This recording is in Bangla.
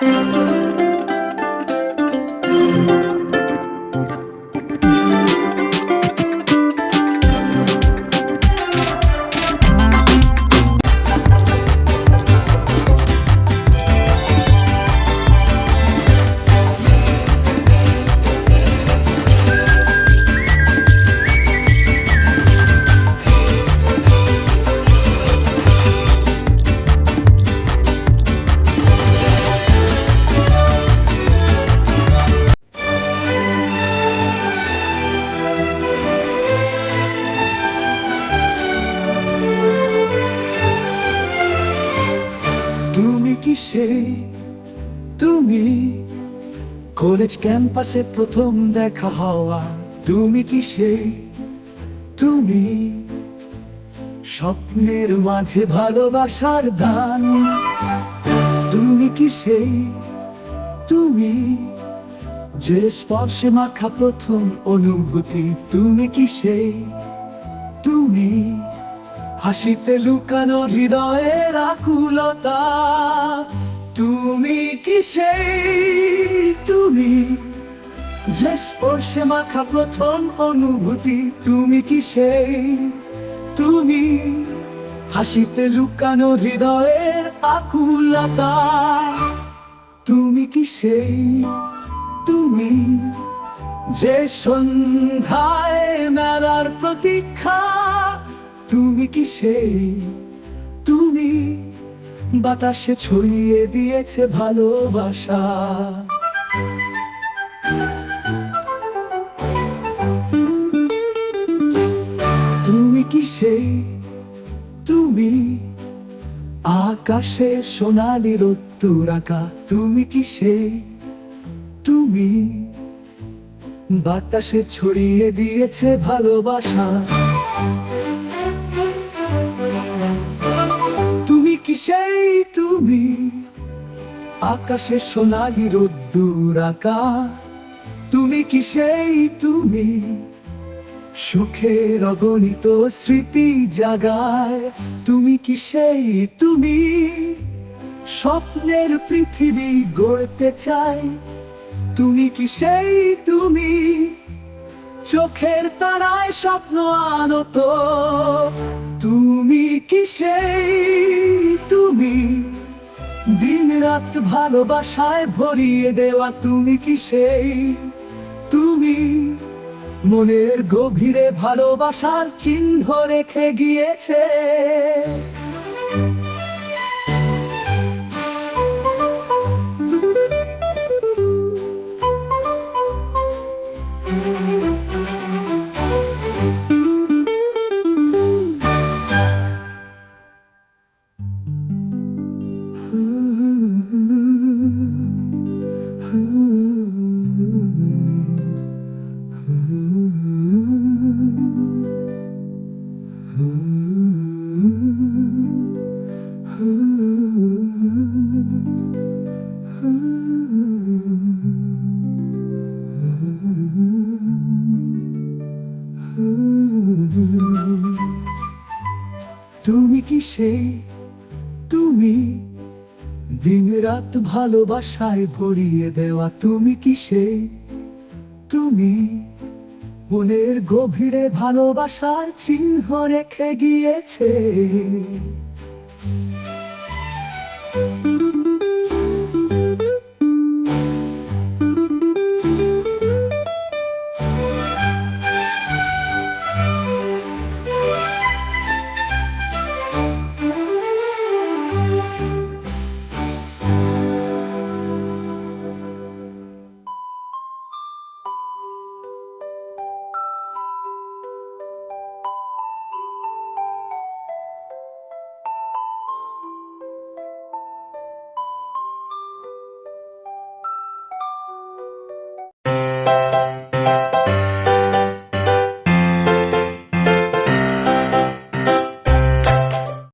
তুমি কি সেই তুমি, কলেজ ক্যাম্পাসে প্রথম দেখা হওয়া? তুমি কি সেই তুমি, স্বপ্নের মাঝে ভালোবাসার গান? তুমি কি সেই তুমি, যে স্পর্শে মাখা প্রথম অনুভূতি? তুমি কি সেই তুমি, হাসিতে লুকানো হৃদয়ের আকুলতা? তুমি কি সেই তুমি, যে স্পর্শে মাখা প্রথম অনুভূতি? তুমি কি সেই তুমি, হাসিতে লুকানো হৃদয়ের আকুলতা? তুমি কি সেই তুমি, যে সন্ধ্যায় মেলার প্রতীক্ষা? তুমি কি সেই তুমি, বাতাসে ছড়িয়ে দিয়েছে ভালোবাসা? তুমি কি সেই তুমি, আকাশে সোনালি রোদ্দুর আঁকা? তুমি কি সেই তুমি, বাতাসে ছড়িয়ে দিয়েছে ভালোবাসা? তুমি কি সেই তুমি, আকাশে সোনালি রোদ্দুর আঁকা? তুমি কি সেই তুমি, সুখের অগণিত স্মৃতি জাগায়? তুমি কি সেই তুমি, স্বপ্নের পৃথিবী গড়তে চাই? তুমি কি সেই তুমি, চোখের তারায় স্বপ্ন আনো তো? তুমি কি সেই তুমি, দিন রাত ভালোবাসায় ভরিয়ে দেওয়া? তুমি কি সেই তুমি, মনের গভীরে ভালোবাসার চিহ্ন রেখে গিয়েছে? তুমি কি সেই তুমি, দিন রাত ভালোবাসায় ভরিয়ে দেওয়া? তুমি কি সেই তুমি, মনের গভীরে ভালোবাসার চিহ্ন রেখে গিয়েছে?